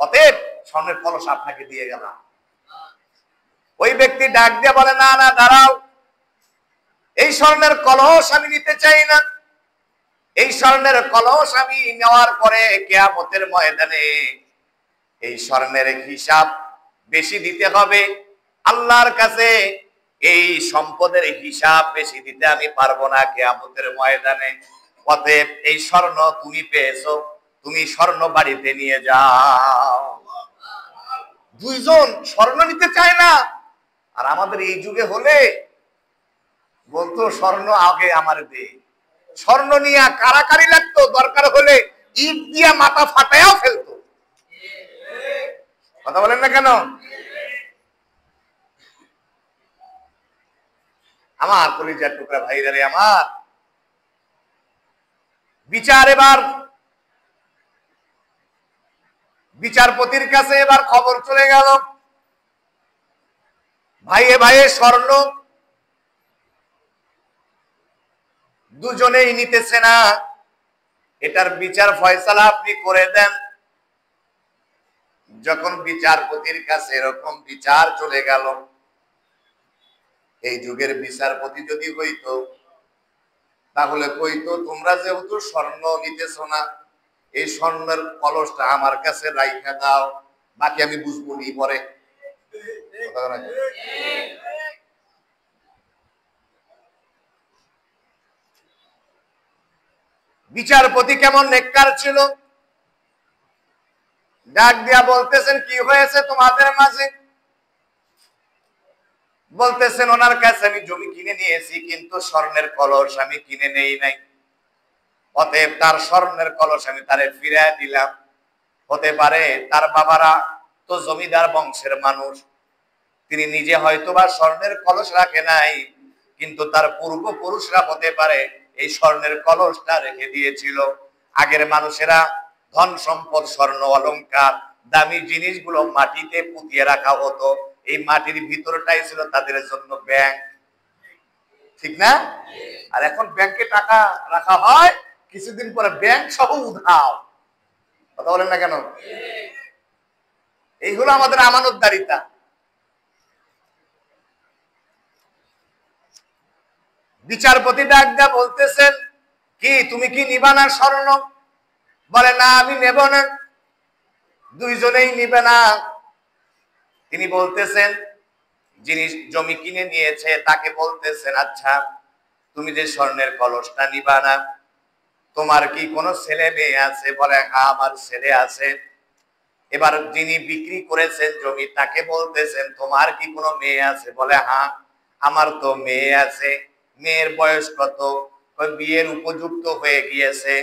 অতএব স্বর্ণের কলস আপনাকে দিয়ে গেলাম। ওই ব্যক্তি ডাক দিয়ে বলে, না না দাঁড়াও, এই স্বর্ণের কলস আমি নিতে চাই না। এই স্বর্ণের কলস আমি নেওয়ার পরে কিয়ামতের ময়দানে এই স্বর্ণের হিসাব বেশি দিতে হবে আল্লাহর কাছে। এই সম্পদের হিসাব বেশি দিতে আমি পারবো না কিয়ামতের ময়দানে। অতএব এই স্বর্ণ তুমি পেয়েছো, তুমি স্বর্ণ বাড়িতে নিয়ে যাও। দুইজন স্বর্ণ নিতে চায় না। আর আমাদের এই যুগে হলে বলতো স্বর্ণ আগে আমার দে, স্বর্ণ নিয়ে কারাকারি লাগতো, দরকার হলে ইট দিয়া মাথা ফাটায়াও ফেলতো। কথা বলেন না কেন? আমার কলিজার টুকরা ভাইরা রে আমার, বিচার এবার বিচারপতির কাছে এবার খবর চলে গেল, ভাইয়ে ভাইয়ে স্বর্ণ দুজনেই নিতেছে না, এটার বিচার ফয়সালা আপনি করে দেন। যখন বিচারপতির কাছে এরকম বিচার চলে গেল, এই যুগের বিচারপতি যদি হইতো তাহলে কইতো, তোমরা যেহেতু স্বর্ণ নিতেছো না, এই স্বর্ণের কলসটা আমার কাছে রাইখা দাও, বাকি আমি বুঝবো নি পরে। বিচারপতি কেমন নেককার ছিল, ডাক দিয়া বলতেছেন, কি হয়েছে তোমাদের মাঝে? বলতেছেন, ওনার কাছে আমি জমি কিনে নিয়েছি, কিন্তু স্বর্ণের কলস আমি কিনে নেই নাই। অতএব তার স্বর্ণের কলস আমি তারে ফিরিয়ে দিলাম। হতে পারে তার বাবারা তো জমিদার বংশের মানুষ, তিনি নিজে হয়তো বা স্বর্ণের কলস রাখে নাই, কিন্তু তার পূর্বপুরুষরা হতে পারে এই স্বর্ণের কলসটা রেখে দিয়েছিল। আগের মানুষেরা ধন সম্পদ, স্বর্ণ অলংকার, দামি জিনিসগুলো মাটিতে পুঁতিয়ে রাখা হতো। এই মাটির ভিতরটাই ছিল তাদের জন্য ব্যাংক। ঠিক না? আর এখন ব্যাংকে টাকা রাখা হয়, কিছুদিন পরে ব্যাংক সহ উধাও। কথা বলেন না কেন? এই হলো আমাদের আমানতদারিতা। বিচারপতি ডাক দিয়া বলতেছেন, কি তুমি কি নিবা না স্বর্ণ? বলে না, আমি নেব না। দুইজনেই নিবে না। তিনি বলতেছেন, যিনি জমি কিনে নিয়েছে তাকে বলতেছেন, আচ্ছা তুমি যে স্বর্ণের কলসটা নিবা না, তোমার কি কোনো ছেলে মেয়ে আছে? বলে হ্যাঁ, আমার ছেলে আছে। এবার যিনি বিক্রি করেছেন জমি তাকে বলতেছেন, তোমার কি কোনো মেয়ে আছে? বলে হ্যাঁ, আমার তো মেয়ে আছে। মেয়ের বয়স কত? বিয়ের উপযুক্ত হয়ে গিয়েছে।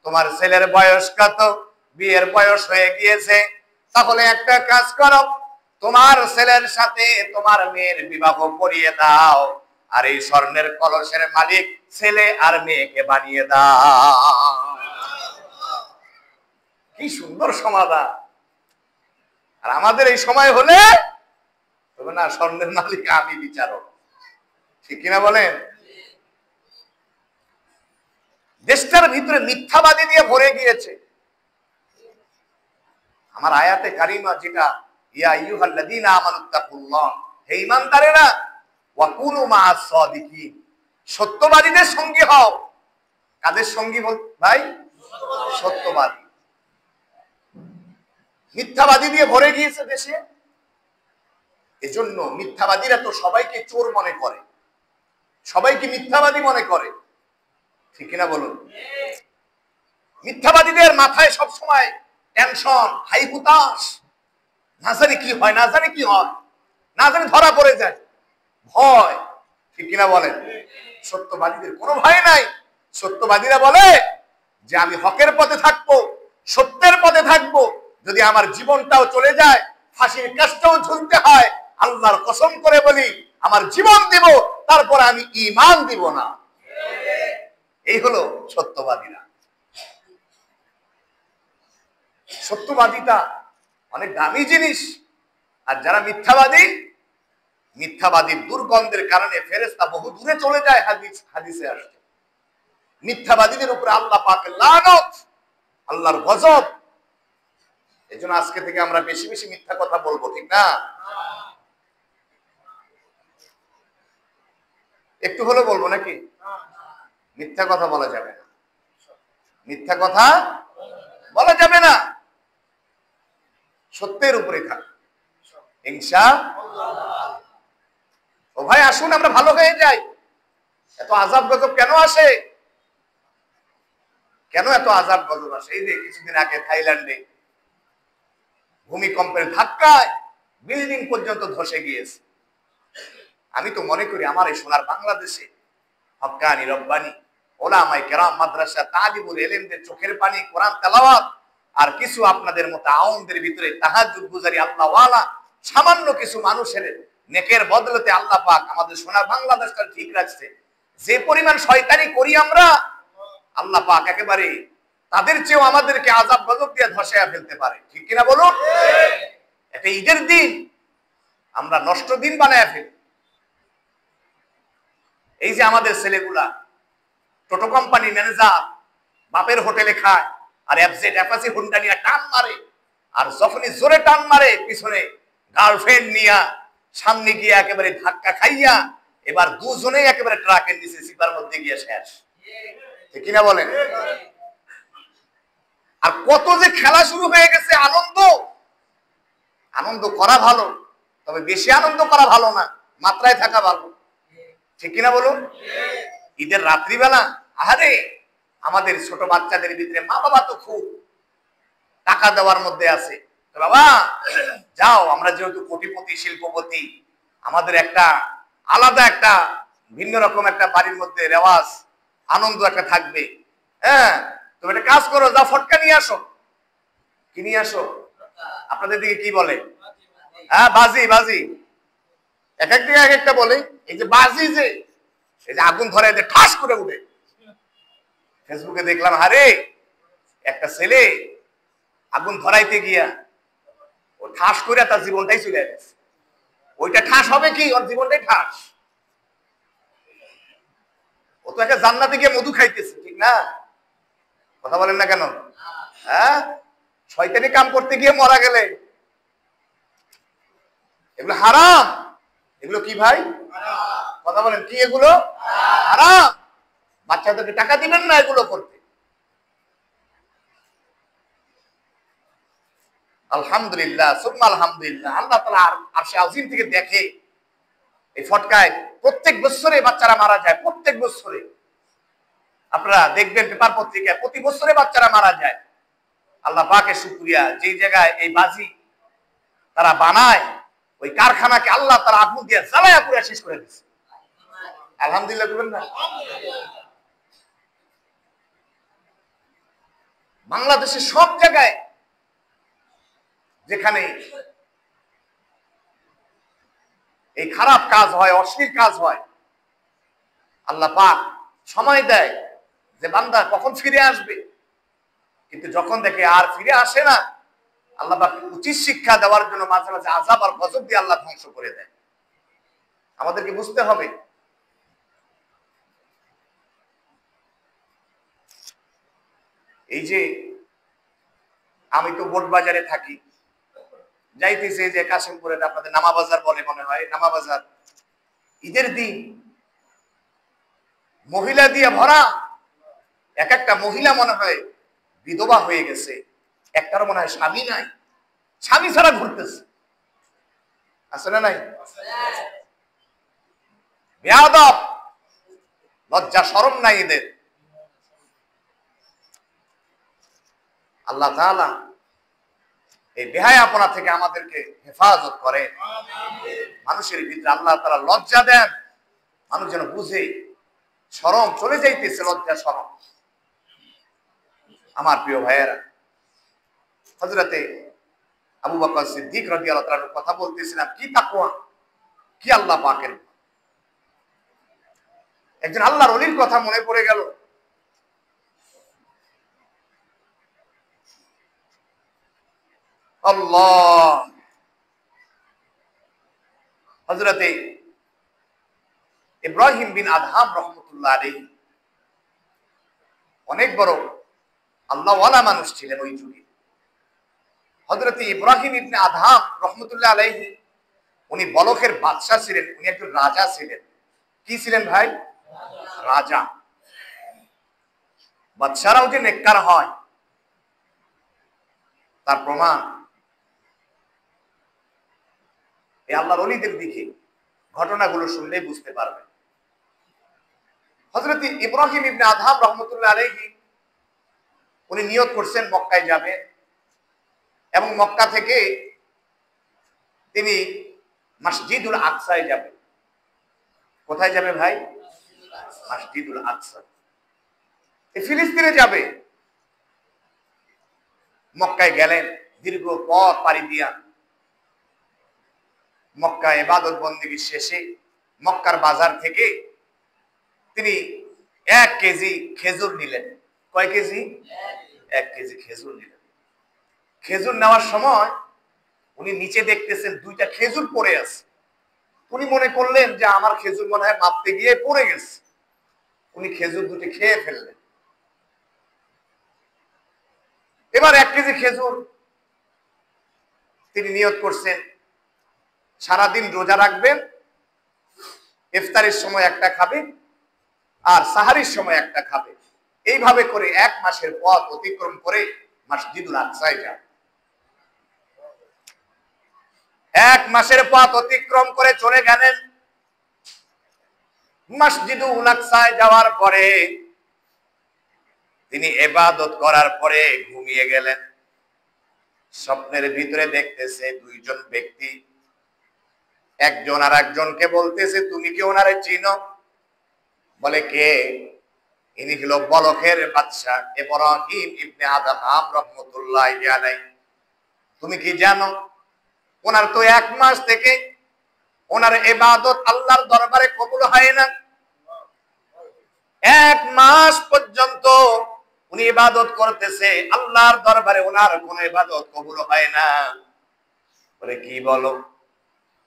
তোমার ছেলের বয়স কত? বিয়ের বয়স হয়ে গিয়েছে। তাহলে একটা কাজ করো, তোমার ছেলের সাথে তোমার মেয়ের বিবাহ করিয়ে দাও, আর এই স্বর্ণের কলসের মালিক ছেলে আর মেয়েকে বানিয়ে দাও। কি সুন্দর সমাধান। আর আমাদের এই সময় হলে তবে না, স্বর্ণের মালিক আমি, বিচারক। ঠিক কিনা বলেন? দেশটার ভিতরে মিথ্যাবাদী দিয়ে ভরে গিয়েছে। আমার আয়াতে কারিমা যেটা, ইয়া আইয়ুহাল্লাযীনা আমানুত্তাকুল্লাহ, হে ঈমানদারেরা, ওয়া কুনু মা'আস সাদিকিন, সত্যবাদীদের সঙ্গী হও। কাদের সঙ্গী ভাই? সত্যবাদী। মিথ্যাবাদী দিয়ে ভরে গিয়েছে দেশে। এজন্য মিথ্যাবাদীরা তো সবাইকে চোর মনে করে, সবাইকে মিথ্যাবাদী মনে করে। ঠিক কিনা বলুন? মিথ্যাবাদীদের মাথায় সব সময় টেনশন, হাই হুতাশ, না জানি কি হয়, না জানি কি হয়, না জানি ধরা পড়ে যায়, ভয়। ঠিক কিনা বলেন? সত্যবাদীদের কোনো ভয় নাই। সত্যবাদীরা বলে যে আমি হকের পথে থাকবো, সত্যের পথে থাকবো, যদি আমার জীবনটাও চলে যায়, ফাঁসির কাজটাও ঝুলতে হয়, আল্লাহর কসম করে বলি আমার জীবন দিব, তারপর আমি ঈমান দিব না। এই হলো সত্যবাদীরা। সত্যবাদীটা অনেক দামি জিনিস। আর যারা মিথ্যাবাদী, মিথ্যাবাদীর দুর্গন্ধের কারণে ফেরেশতা বহু দূরে চলে যায়। হাদিসে আসছে মিথ্যাবাদীদের উপরে আল্লাহ পাকের লানত, আল্লাহর গজব। এজন্য আজকে থেকে আমরা বেশি বেশি মিথ্যা কথা বলবো। ঠিক না? একটু হলে বলবো নাকি? মিথ্যা কথা বলা যাবে না, মিথ্যা কথা বলা যাবে না। সত্যের উপরে থাক ইনশাআল্লাহ। ও ভাই, আসুন আমরা ভালো হয়ে যাই। এত আযাব গজব কেন আসে? কেন এত আযাব গজব আসে? এই যে কিছুদিন আগে থাইল্যান্ডে ভূমিকম্পের ধাক্কায় বিল্ডিং পর্যন্ত ধসে গিয়েছে। আমি তো মনে করি আমার এই সোনার বাংলাদেশে হক্কানি রব্বানি ওলামায়ে কেরাম, মাদ্রাসা, তালিবুল ইলমদের চোখের পানি, কোরআন তেলাওয়াত, আর কিছু আপনাদের মতো আওয়ামদের ভিতরে তাহাজ্জুদ গুজারি আল্লাহ ওয়ালা সামান্য কিছু মানুষের নেকের বদলতে আল্লাহ পাক আমাদের সোনার বাংলাদেশটা ঠিক রাখছে। যে পরিমাণ শয়তানি করি আমরা, আল্লাহ পাক একেবারে তাদের চেয়েও আমাদেরকে আযাব গজব দিয়ে ধসায়া ফেলতে পারে। ঠিক কিনা বলুন? একটা ঈদের দিন আমরা নষ্ট দিন বানায় ফেলি। এই যে আমাদের ছেলেগুলা টোটো কোম্পানি ম্যানেজার, বাপের হোটেলে খায়, আর এফজেড অ্যাপাচি হুন্ডা নিয়ে টান মারে, আর যখনই জোরে টান মারে পিছনে গার্লফ্রেন্ড নিয়া সামনে গিয়ে একেবারে ধাক্কা খাইয়া এবার দুজনেই একেবারে ট্রাকের নিচে সিপার মধ্যে গিয়ে শেষ। ঠিক কিনা বলেন? আর কত যে খেলা শুরু হয়ে গেছে। আনন্দ, আনন্দ করা ভালো, তবে বেশি আনন্দ করা ভালো না, মাত্রায় থাকা ভালো। ঠিক কিনা বলুন? ঈদের রাত্রিবেলা আহারে আমাদের ছোট বাচ্চাদের ভিতরে মা বাবা তো খুব টাকা দেওয়ার মধ্যে আছে, বাবা যাও, আমরা যেহেতু কোটিপতি শিল্পপতি, আমাদের একটা আলাদা একটা ভিন্ন রকম একটা বাড়ির মধ্যে রেওয়াজ আনন্দ একটা থাকবে। হ্যাঁ, তুমি একটা কাজ করো, যাও ফটকা নিয়ে আসো। কি নিয়ে আসো? আপনাদের দিকে কি বলে? হ্যাঁ, বাজি। বাজি এক এক দিকে এক একটা বলে। এই যে বাজি, যে এই যে আগুন ধরে যে ঠাস করে উঠে, ফেসবুকে দেখলাম, আরে একটা ছেলে আগুন ধরাইতে গিয়া ও ঠাস করে তার জীবনটাই চলে গেছে। ওইটা ঠাস হবে কি? ওর জীবনটাই ঠাস। তো একটা জান্নাতে গিয়ে মধু খাইতেছে, ঠিক না? কথা বলেন না কেন? হ্যাঁ, শয়তানি কাম করতে গিয়ে মারা গেলে এগুলো হারাম। এগুলো কি ভাই? কথা বলেন কি এগুলো? হারাম। বাচ্চাদেরকে টাকা দিবেন না এগুলো করতে। আলহামদুলিল্লাহ, সুম্মা আলহামদুলিল্লাহ, আল্লাহ তাআলা আরশে আজিম থেকে দেখে এই ফটকায় প্রত্যেক বছরে বাচ্চারা মারা যায়। প্রত্যেক বছরে আপনারা দেখবেন পেপার পত্রিকায় প্রতি বছরে বাচ্চারা মারা যায়। আল্লাহ পাকের শুকরিয়া, যেই জায়গায় এই বাজি তারা বানায় ওই কারখানাকে আল্লাহ তাআলা আগুন দিয়ে জ্বালায়া পুরো শেষ করে দিয়েছে। আলহামদুলিল্লাহ বলবেন না? বাংলাদেশের সব জায়গায় যেখানে এই খারাপ কাজ হয়, অশ্লীল কাজ হয়, আল্লাহ পাক সময় দেয় যে বান্দা কখন ফিরে আসবে, কিন্তু যখন দেখে আর ফিরে আসে না, আল্লাহ পাক উচিত শিক্ষা দেওয়ার জন্য মাঝে মাঝে আযাব আর গজব দিয়ে আল্লাহ ধ্বংস করে দেয়। আমাদেরকে বুঝতে হবে এই যে আমি তো বোট বাজারে থাকি, যাইতেছে যে কাশিমপুরের আপনাদের নামা বাজার বলে মনে হয়, নামা বাজার, ঈদের দিন মহিলা দিয়ে ভরা। এক একটা মহিলা মনে হয় বিধবা হয়ে গেছে, একটার মনে হয় স্বামী নাই, স্বামী ছাড়া ঘুরতেছে। আছে না নাই? বেয়াদব, লজ্জা শরম নাই এদের। আল্লাহ তাআলা এই বেহায়াপনা থেকে আমাদেরকে হেফাজত করে। মানুষের ভিতরে আল্লাহ তাআলা লজ্জা দেন, মানুষ যেন বুঝে শরম চলে যাইতেছে, লজ্জা শরম। আমার প্রিয় ভাইয়েরা, হযরতে আবু বকর সিদ্দিক রাদিয়াল্লাহু তাআলার কথা বলতেছিলাম, কি তাকওয়া, কি আল্লাহ পাকের। একজন আল্লাহর ওলির কথা মনে পড়ে গেল। আল্লাহ, হযরতে ইব্রাহিম বিন আদহাম রহমতুল্লাহ আলাইহি অনেক বড় আল্লাহওয়ালা মানুষ ছিলেন ওই যুগে। হযরতে ইব্রাহিম ইবনে আদহাম রহমতুল্লাহ আলাইহি উনি বলখের বাদশা ছিলেন, উনি একজন রাজা ছিলেন। কি ছিলেন ভাই? রাজা। বাদশারাও যে নেককার হয় তার প্রমাণ এই আল্লাহর ওলিদের দিকে ঘটনাগুলো শুনলেই বুঝতে পারবেন। হযরত ইব্রাহিম ইবনে আদহাম রহমতুল্লাহ আলাইহি উনি নিয়ত করছেন মক্কায় যাবেন এবং মক্কা থেকে তিনি মসজিদুল আকসায় যাবেন। কোথায় যাবে ভাই? মসজিদুল আকসা, এই ফিলিস্তিনে যাবে। মক্কায় গেলেন, দীর্ঘ পথ পাড়ি দিয়া মক্কা ইবাদত বন্দেগী শেষে মক্কার বাজার থেকে তিনি 1 কেজি খেজুর নিলেন। কয় কেজি? 1 কেজি খেজুর নিলেন। খেজুর নেওয়ার সময় উনি নিচে দেখতেছেন 2টা খেজুর পড়ে আছে। উনি মনে করলেন যে আমার খেজুর মনে হয় মাপতে গিয়ে পড়ে গেছে। উনি খেজুর 2টি খেয়ে ফেললেন। এবার 1 কেজি খেজুর তিনি নিয়ত করছেন সারাদিন রোজা রাখবেন, ইফতারের সময় একটা খাবে আর সাহারির সময় একটা খাবে। এইভাবে করে 1 মাসের পথ অতিক্রম করে মসজিদুল আকসায় যান। 1 মাসের পথ অতিক্রম করে চলে গেলেন। মসজিদুল আকসায় যাওয়ার পরে তিনি ইবাদত করার পরে ঘুমিয়ে গেলেন। স্বপ্নের ভিতরে দেখতেছে 2 জন ব্যক্তি, একজন আর একজনকে বলতেছে, তুমি কি ওনারে চিনো? বলে, কে? ইনি হলো বলখের বাদশা ইব্রাহিম ইবনে আদহাম রহমতুল্লাহি আলাইহি। তুমি কি জানো ওনার তো 1 মাস থেকে ওনার ইবাদত আল্লাহর দরবারে কবুল হয় না। 1 মাস পর্যন্ত উনি ইবাদত করতেছে, আল্লাহর দরবারে ওনার কোনো ইবাদত কবুল হয় না। বলে, কি বলো?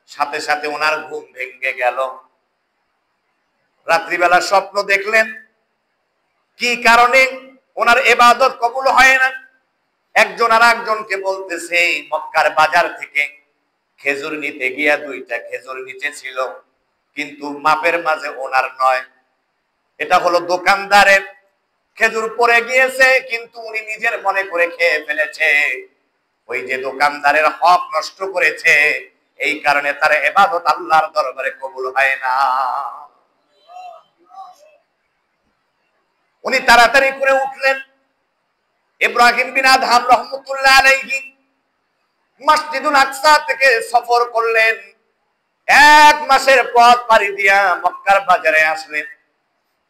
সাথে সাথে ওনার ঘুম ভেঙে গেল। রাত্রিবেলা স্বপ্ন দেখলেন, কি কারণে ওনার ইবাদত কবুল হয় না? একজন আর একজনকে বলতেছে মক্কার বাজার থেকে খেজুর নিতে গিয়া দুইটা খেজুর নিচে ছিল, কিন্তু মাপের মাঝে ওনার নয়, এটা হলো দোকানদারের। খেজুর পড়ে গিয়েছে, কিন্তু উনি নিজের মনে করে খেয়ে ফেলেছে। ওই যে দোকানদারের হক নষ্ট করেছে, এই কারণে তার ইবাদত আল্লাহর দরবারে কবুল হয় না। উনি তাড়াতাড়ি করে উঠলেন। ইব্রাহিম বিন আদহাম রাহমাতুল্লাহ আলাইহি মসজিদুল আকসা থেকে সফর করলেন। 1 মাসের পথ পাড়ি দিয়া মক্কার বাজারে আসলেন।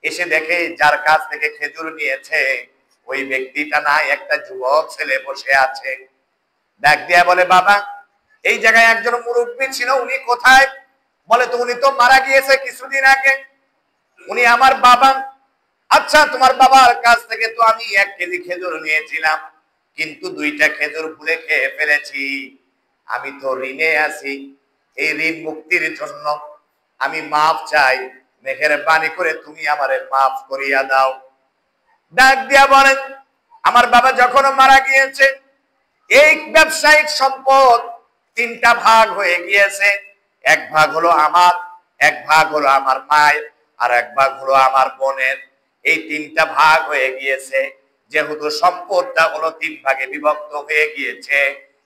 এসে দেখে যার কাছ থেকে খেজুর নিয়েছে ওই ব্যক্তিটা নাই, একটা যুবক ছেলে বসে আছে। ডাক দিয়া বলে, বাবা, এই জায়গায় একজন মুরব্বী ছিল, উনি কোথায়? বলে, তো উনি তো মারা গিয়েছে কিছুদিন আগে। উনি আমার বাবা। আচ্ছা, তোমার বাবার কাছ থেকে তো আমি 1 কেজি খেজুর নিয়েছিলাম, কিন্তু 2টা খেজুর ভুলে খেয়ে ফেলেছি। আমি তো ঋণে আছি, এই ঋণ মুক্তির জন্য আমি মাফ চাই, মেহেরবানি করে তুমি আমারে মাফ করিয়া দাও। ডাক দিয়া বলেন, আমার বাবা যখন মারা গিয়েছে এই ব্যবসায়িক সম্পদ 3টা ভাগ হয়ে গিয়েছে। 1 ভাগ হলো আমার, 1 ভাগ হলো আমার মায়ের, আর 1 ভাগ হলো আমার বোনের। এই 3টা ভাগ হয়ে গিয়েছে। যেহেতু সম্পদটা হলো 3 ভাগে বিভক্ত হয়ে গিয়েছে,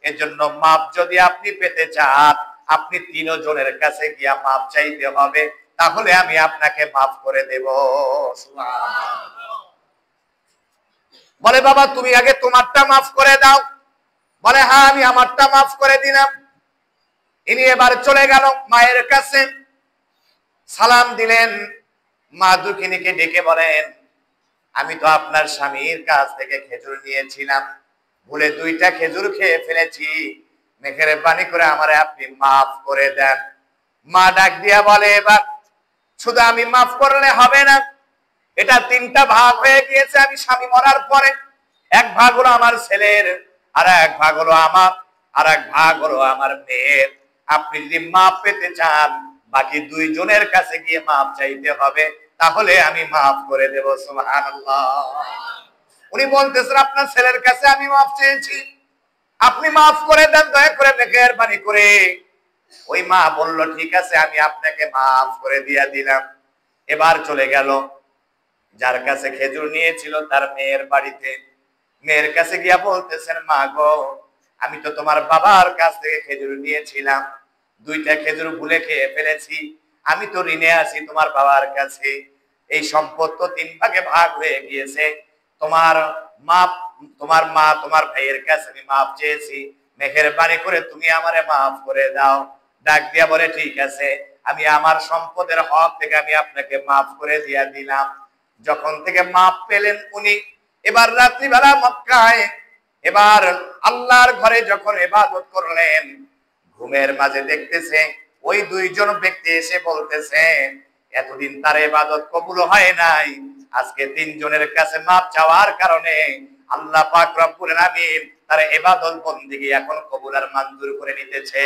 এজন্য মাপ যদি আপনি পেতে চান, আপনি 3 জনের কাছে গিয়া মাপ চাইতে হবে, তাহলে আমি আপনাকে মাফ করে দেব। বলে, বাবা তুমি আগে তোমারটা মাফ করে দাও। বলে, হ্যাঁ আমি আমারটা মাফ করে দিলাম। ইনি এবার চলে গেল মায়ের কাছে, সালাম দিলেন। মা দুঃখিনীকে ডেকে বলেন, আমি তো আপনার স্বামীর কাছ থেকে খেজুর নিয়েছিলাম, ভুলে 2টা খেজুর খেয়ে ফেলেছি, মেহেরবানি করে আমারে আপনি মাফ করে দেন। মা ডাক দিয়া বলে, এবার শুধু আমি মাফ করলে হবে না, এটা 3টা ভাগ হয়ে গিয়েছে। আমি স্বামী মরার পরে 1 ভাগ হলো আমার ছেলের, আর 1 ভাগ হলো আমার, আর 1 ভাগ হলো আমার মেয়ের। আপনি যদি মাফ পেতে চান, বাকি 2 জনের কাছে গিয়ে মাফ চাইতে হবে, তাহলে আমি মাফ করে দেব। সুবহানাল্লাহ। উনি বলতেছেন, আপনার ছেলের কাছে আমি মাফ চেয়েছি, আপনি মাফ করে দেন দয়া করে, মেহেরবানি করে। ওই মা বলল, ঠিক আছে, আমি আপনাকে মাফ করে দিয়া দিলাম। এবার চলে গেল যার কাছে খেজুর নিয়েছিল তার মেয়ের বাড়িতে। মেয়ের কাছে গিয়া বলতেছেন, মা গো, আমি তো তোমার বাবার কাছ থেকে খেজুর নিয়েছিলাম, 2টা খেজুর ভুলে খেয়ে ফেলেছি, আমি তো ঋণে আছি তোমার বাবার কাছে। এই সম্পদ তো 3 ভাগে ভাগ হয়ে গিয়েছে। তোমার মা তোমার ভাইয়ের কাছে আমি মাফ চেয়েছি, মেহেরবানি করে তুমি আমারে মাফ করে দাও। ডাক দিয়া বলে, ঠিক আছে, আমি আমার সম্পদের হক থেকে আমি আপনাকে মাফ করে দিয়া দিলাম। যখন থেকে মাফ পেলেন উনি, এবার রাত্রিবেলা মক্কায় এবার আল্লাহর ঘরে যখন ইবাদত করলেন, ঘুমের মাঝে দেখতেছে ওই 2 জন ব্যক্তি এসে বলতেছে, এতদিন তার ইবাদত কবুল হয় নাই, আজকে 3 জনের কাছে মাফ চাওয়ার কারণে আল্লাহ পাক রব্বুল আলামিন তার ইবাদত বندگی এখন কবুল আর মঞ্জুর করে নিতেছে।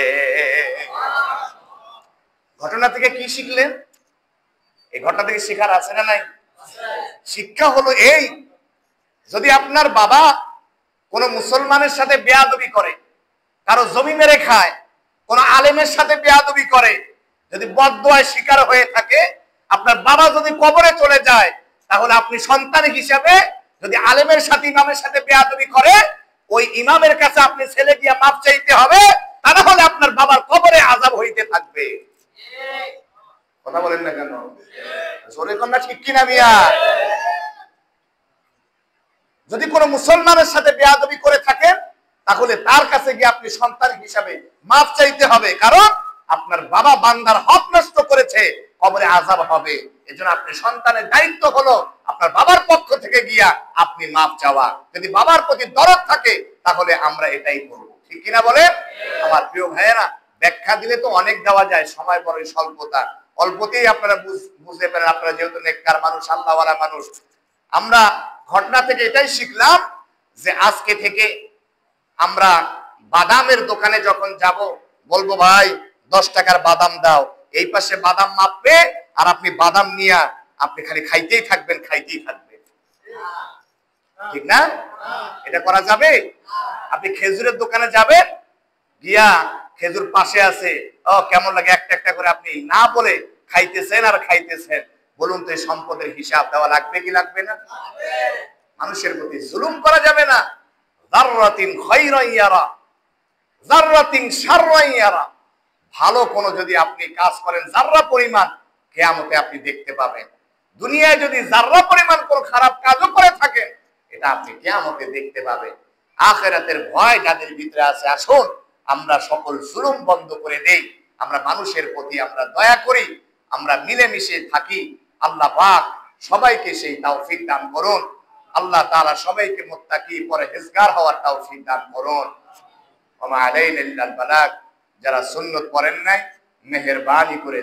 ঘটনা থেকে কি শিখলেন? এই ঘটনা থেকে শিখার আছে না নাই? শিক্ষা হলো এই, যদি আপনার বাবা কোন মুসলমানের সাথে বেয়াদবি করে, কারো জমি মেরে খায়, কোন আলেমের সাথে বেয়াদবি করে, যদি বদদোয়ায় শিকার হয়ে থাকে, আপনার বাবা যদি কবরে চলে যায়, তাহলে আপনি সন্তান হিসাবে যদি আলেমের সাথে ইমামের সাথে বেয়াদবি করে, ওই ইমামের কাছে আপনি ছেলে গিয়া মাফ চাইতে হবে, তা না হলে আপনার বাবার কবরে আযাব হইতে থাকবে। কথা বলেন না কেন? জোরে কন্যা ঠিক কিনা মিয়া? যদি কোনো মুসলমানের সাথে বেয়াদবি করে থাকেন, তাহলে তার কাছে গিয়ে আপনি সন্তান হিসাবে মাফ চাইতে হবে, কারণ আপনার বাবা বান্দার হক নষ্ট করেছে, কবরে আযাব হবে। এজন্য আপনি সন্তানের দায়িত্ব হলো আপনার বাবার পক্ষ থেকে গিয়া আপনি মাফ চাওয়া। যদি বাবার প্রতি দরদ থাকে, তাহলে আমরা এটাই করব। ঠিক কিনা বলে? আমার প্রিয় ভাইয়েরা, ব্যাখ্যা দিলে তো অনেক দেওয়া যায়, সময় বড়ই স্বল্পতা, অল্পতেই আপনারা বুঝতে পারেন। আপনারা যেহেতু নেককার মানুষ, আল্লাহওয়ালা মানুষ, আমরা ঘটনা থেকে এটাই শিখলাম যে আজকে থেকে আমরা বাদামের দোকানে যখন যাব, বলবো ভাই 10 টাকার বাদাম দাও, এই পাশে বাদাম মাপবে আর আপনি বাদাম নিয়ে আপনি খালি খাইতেই থাকবেন, খাইতেই থাকবেন। ঠিক না? এটা করা যাবে? আপনি খেজুরের দোকানে যাবেন, গিয়া খেজুর পাশে আছে, ও কেমন লাগে একটা একটা করে আপনি না বলে খাইতেছেন আর খাইতেছেন। বলুন তো এই সম্পদের হিসাব দেওয়া লাগবে কি লাগবে না? মানুষের প্রতি জুলুম করা যাবে না। যাররাতিন খায়রান ইয়ারা, যাররাতিন শাররান ইয়ারা। ভালো কোন যদি আপনি কাজ করেন যাররা পরিমাণ, কিয়ামতে আপনি দেখতে পাবেন। দুনিয়ায় যদি যাররা পরিমাণ কোন খারাপ কাজও করে থাকেন, এটা আপনি কিয়ামতে দেখতে পাবেন। আখিরাতের ভয় যাদের ভিতরে আছে, আসুন আমরা সকল জুলুম বন্ধ করে দেই। আমরা মানুষের প্রতি আমরা দয়া করি, আমরা মিলেমিশে থাকি। আল্লাহ পাক সবাইকে সেই তৌফিক দান করুন। আল্লাহ তাআলা সবাইকে মুত্তাকি পরহেজগার হওয়ার তৌফিক দান করুন। ওয়া মা আলাইনা ইল্লাল বালাগ। যারা সুন্নাত পড়েন নাই, মেহেরবানি করে